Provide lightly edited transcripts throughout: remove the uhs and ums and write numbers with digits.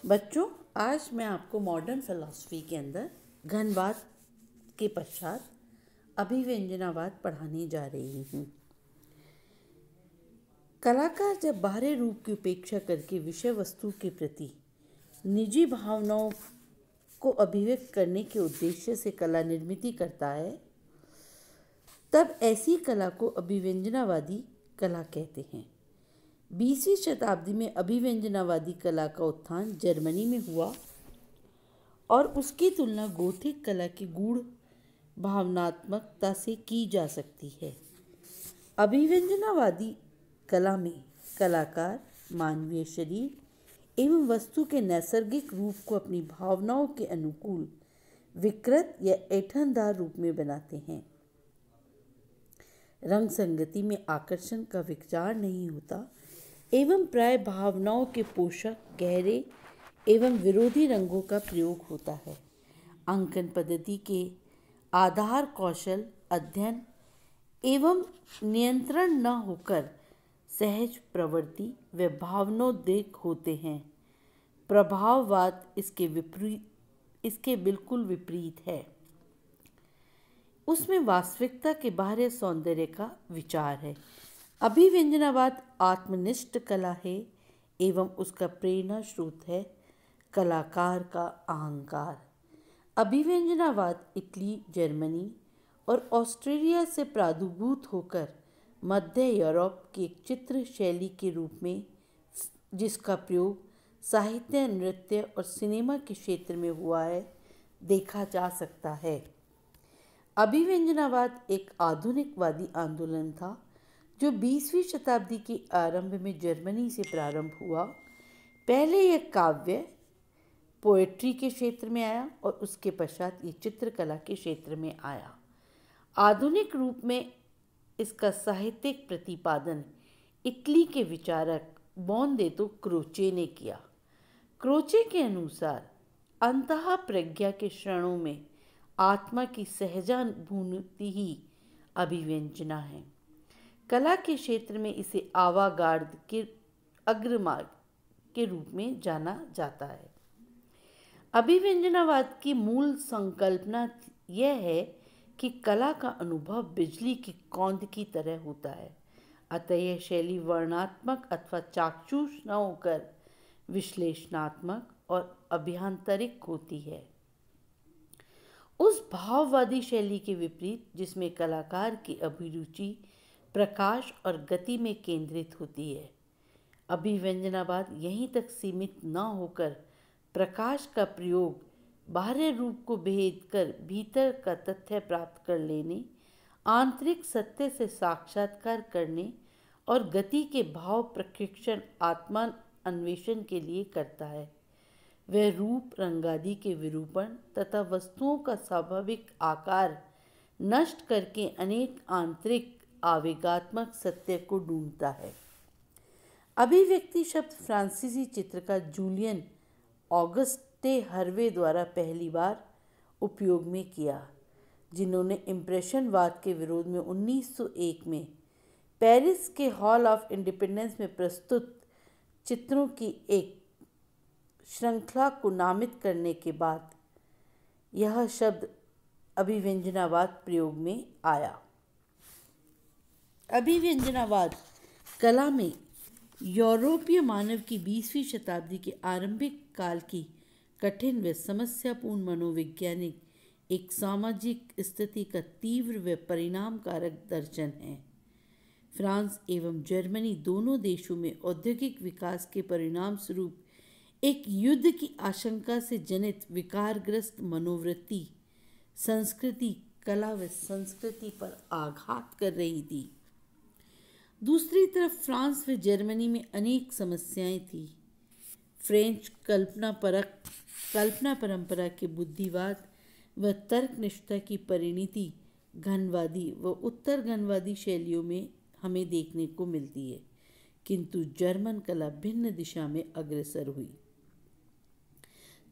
बच्चों, आज मैं आपको मॉडर्न फिलॉसफी के अंदर घनवाद के पश्चात अभिव्यंजनावाद पढ़ाने जा रही हूँ। कलाकार जब बाहरी रूप की उपेक्षा करके विषय वस्तु के प्रति निजी भावनाओं को अभिव्यक्त करने के उद्देश्य से कला निर्मिति करता है, तब ऐसी कला को अभिव्यंजनावादी कला कहते हैं। 20वीं शताब्दी में अभिव्यंजनावादी कला का उत्थान जर्मनी में हुआ और उसकी तुलना गोथिक कला की गूढ़ भावनात्मकता से की जा सकती है। अभिव्यंजनावादी कला में कलाकार मानवीय शरीर एवं वस्तु के नैसर्गिक रूप को अपनी भावनाओं के अनुकूल विकृत या ऐंठनदार रूप में बनाते हैं। रंग संगति में आकर्षण का विचार नहीं होता एवं प्राय भावनाओं के पोषक गहरे एवं विरोधी रंगों का प्रयोग होता है। अंकन पद्धति के आधार कौशल अध्ययन एवं नियंत्रण न होकर सहज प्रवृत्ति व भावनोद्रेक होते हैं। प्रभाववाद इसके बिल्कुल विपरीत है। उसमें वास्तविकता के बाहरी सौंदर्य का विचार है। अभिव्यंजनावाद आत्मनिष्ठ कला है एवं उसका प्रेरणा स्रोत है कलाकार का अहंकार। अभिव्यंजनावाद इटली, जर्मनी और ऑस्ट्रेलिया से प्रादुर्भूत होकर मध्य यूरोप की एक चित्र शैली के रूप में, जिसका प्रयोग साहित्य, नृत्य और सिनेमा के क्षेत्र में हुआ है, देखा जा सकता है। अभिव्यंजनावाद एक आधुनिकवादी आंदोलन था जो 20वीं शताब्दी के आरंभ में जर्मनी से प्रारंभ हुआ। पहले यह काव्य पोएट्री के क्षेत्र में आया और उसके पश्चात ये चित्रकला के क्षेत्र में आया। आधुनिक रूप में इसका साहित्यिक प्रतिपादन इटली के विचारक बोनदेतो क्रोचे ने किया। क्रोचे के अनुसार अंतः प्रज्ञा के क्षणों में आत्मा की सहजानुभूति ही अभिव्यंजना है। कला के क्षेत्र में इसे आवागार्द के अग्रमार्ग के रूप में जाना जाता है। अभिव्यंजनावाद की मूल संकल्पना यह है कि कला का अनुभव बिजली की कौंध की तरह होता है, अतः यह शैली वर्णनात्मक अथवा चाक्षुष न होकर विश्लेषणात्मक और अभ्यांतरिक होती है। उस भाववादी शैली के विपरीत जिसमें कलाकार की अभिरुचि प्रकाश और गति में केंद्रित होती है। अभिव्यंजनावाद यहीं तक सीमित न होकर प्रकाश का प्रयोग बाहरी रूप को भेद कर भीतर का तथ्य प्राप्त कर लेने, आंतरिक सत्य से साक्षात्कार करने और गति के भाव प्रशिक्षण आत्मा अन्वेषण के लिए करता है। वह रूप रंगादि के विरूपण तथा वस्तुओं का स्वाभाविक आकार नष्ट करके अनेक आंतरिक आवेगात्मक सत्य को ढूंढता है। अभिव्यक्ति शब्द फ्रांसीसी चित्रकार जूलियन ऑगस्टे हर्वे द्वारा पहली बार उपयोग में किया, जिन्होंने इम्प्रेशनवाद के विरोध में 1901 में पेरिस के हॉल ऑफ इंडिपेंडेंस में प्रस्तुत चित्रों की एक श्रृंखला को नामित करने के बाद यह शब्द अभिव्यंजनावाद प्रयोग में आया। अभिव्यंजनावाद कला में यूरोपीय मानव की 20वीं शताब्दी के आरंभिक काल की कठिन व समस्यापूर्ण मनोवैज्ञानिक एक सामाजिक स्थिति का तीव्र व परिणामकारक दर्शन है। फ्रांस एवं जर्मनी दोनों देशों में औद्योगिक विकास के परिणाम स्वरूप एक युद्ध की आशंका से जनित विकारग्रस्त मनोवृत्ति संस्कृति, कला व संस्कृति पर आघात कर रही थी। दूसरी तरफ फ्रांस व जर्मनी में अनेक समस्याएं थीं। फ्रेंच कल्पना परंपरा के बुद्धिवाद व तर्कनिष्ठता की परिणति घनवादी व उत्तर घनवादी शैलियों में हमें देखने को मिलती है, किंतु जर्मन कला भिन्न दिशा में अग्रसर हुई।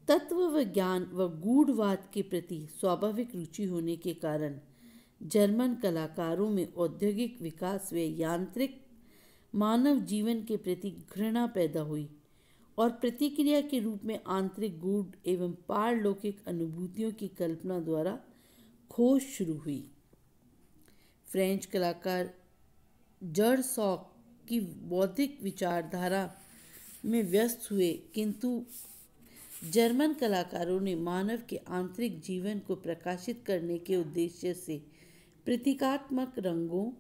तत्व व ज्ञान व गूढ़वाद के प्रति स्वाभाविक रुचि होने के कारण जर्मन कलाकारों में औद्योगिक विकास व यांत्रिक मानव जीवन के प्रति घृणा पैदा हुई। और प्रतिक्रिया के रूप में आंतरिक गूढ़ एवं पारलौकिक अनुभूतियों की कल्पना द्वारा खोज शुरू हुई। फ्रेंच कलाकार जड़ सॉक की बौद्धिक विचारधारा में व्यस्त हुए, किंतु जर्मन कलाकारों ने मानव के आंतरिक जीवन को प्रकाशित करने के उद्देश्य से प्रतीकात्मक रंगों,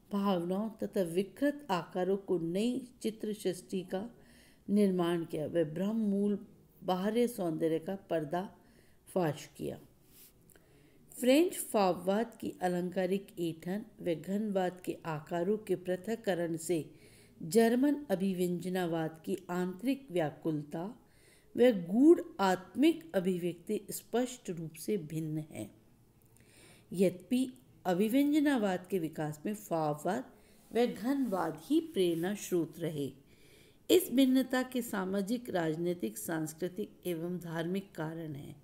भावनाओं तथा विकृत आकारों को नई चित्र सृष्टि का निर्माण किया। वे ब्रह्म मूल बाहरी सौंदर्य का पर्दाफाश किया। फ्रेंच फाववाद की अलंकारिक ऐंठन व घनवाद के आकारों के पृथक्करण से जर्मन अभिव्यंजनावाद की आंतरिक व्याकुलता व गूढ़ आत्मिक अभिव्यक्ति स्पष्ट रूप से भिन्न है। यद्यपि अभिव्यंजनावाद के विकास में फाववाद व घनवाद ही प्रेरणा स्रोत रहे। इस भिन्नता के सामाजिक, राजनीतिक, सांस्कृतिक एवं धार्मिक कारण हैं,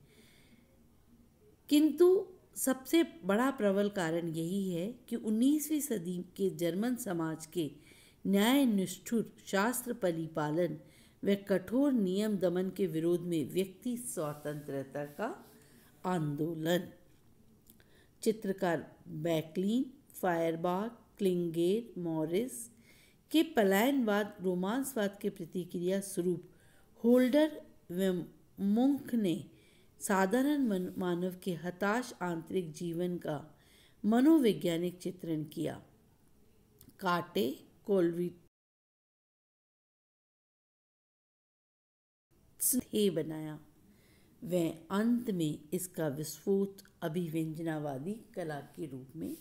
किंतु सबसे बड़ा प्रबल कारण यही है कि 19वीं सदी के जर्मन समाज के न्यायनिष्ठुर शास्त्र परिपालन व कठोर नियम दमन के विरोध में व्यक्ति स्वतंत्रता का आंदोलन। चित्रकार बैकलीन, फायरबाख, क्लिंगेर, मॉरिस के पलायनवाद, रोमांसवाद के प्रतिक्रिया स्वरूप होल्डर व मुंक ने साधारण मानव के हताश आंतरिक जीवन का मनोवैज्ञानिक चित्रण किया। काटे, कोलविट्ज ने बनाया व अंत में इसका विस्फोट अभिव्यंजनावादी कला के रूप में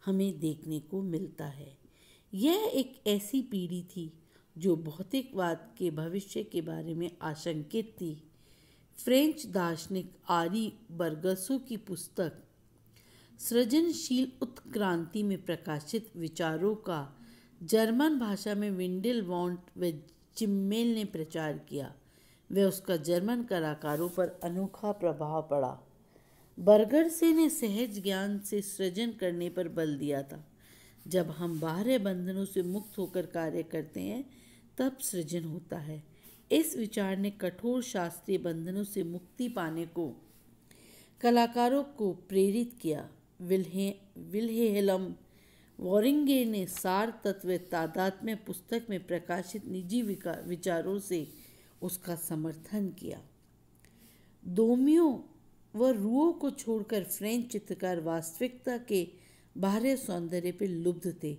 हमें देखने को मिलता है। यह एक ऐसी पीढ़ी थी जो भौतिकवाद के भविष्य के बारे में आशंकित थी। फ्रेंच दार्शनिक आरी बर्गसो की पुस्तक सृजनशील उत्क्रांति में प्रकाशित विचारों का जर्मन भाषा में विंडेलवॉन्ट व चिम्मेल ने प्रचार किया व उसका जर्मन कलाकारों पर अनोखा प्रभाव पड़ा। बर्गरसे ने सहज ज्ञान से सृजन करने पर बल दिया था। जब हम बाहरी बंधनों से मुक्त होकर कार्य करते हैं तब सृजन होता है। इस विचार ने कठोर शास्त्रीय बंधनों से मुक्ति पाने को कलाकारों को प्रेरित किया। विल्हेल्म वॉरिंगे ने सार तत्व तादात्म्य पुस्तक में प्रकाशित निजी विचारों से उसका समर्थन किया। दोमियों व रुओ को छोड़कर फ्रेंच चित्रकार वास्तविकता के बाहरी सौंदर्य पर लुब्ध थे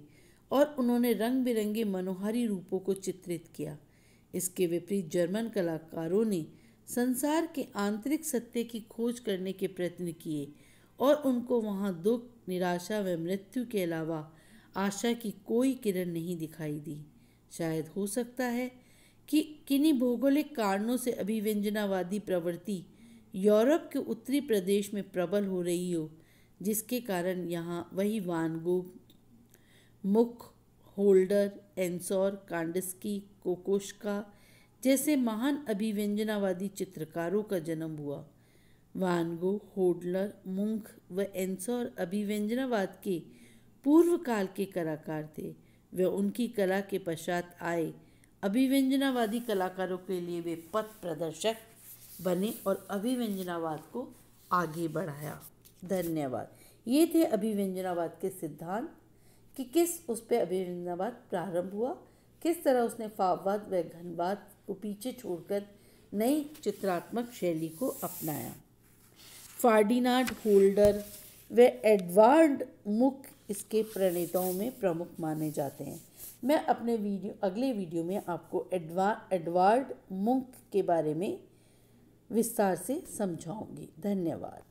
और उन्होंने रंग बिरंगे मनोहारी रूपों को चित्रित किया। इसके विपरीत जर्मन कलाकारों ने संसार के आंतरिक सत्य की खोज करने के प्रयत्न किए और उनको वहाँ दुख, निराशा व मृत्यु के अलावा आशा की कोई किरण नहीं दिखाई दी। शायद हो सकता है कि किन्हीं भौगोलिक कारणों से अभिव्यंजनावादी प्रवृत्ति यूरोप के उत्तरी प्रदेश में प्रबल हो रही हो, जिसके कारण यहाँ वही वान गोग, मुख, होल्डर, एंसोर, कांडिस्की, कोकोश्का जैसे महान अभिव्यंजनावादी चित्रकारों का जन्म हुआ। वान गो, होल्डर, मुंख व एंसोर अभिव्यंजनावाद के पूर्व काल के कलाकार थे। वे उनकी कला के पश्चात आए अभिव्यंजनावादी कलाकारों के लिए वे पथ प्रदर्शक बने और अभिव्यंजनावाद को आगे बढ़ाया। धन्यवाद। ये थे अभिव्यंजनावाद के सिद्धांत कि किस उस पर अभिव्यंजनावाद प्रारंभ हुआ, किस तरह उसने फाववाद व घनवाद को पीछे छोड़कर नई चित्रात्मक शैली को अपनाया। फर्डिनांड होल्डर व एडवर्ड मुंक इसके प्रणेताओं में प्रमुख माने जाते हैं। मैं अपने अगले वीडियो में आपको एडवर्ड मुंक के बारे में विस्तार से समझाऊंगी। धन्यवाद।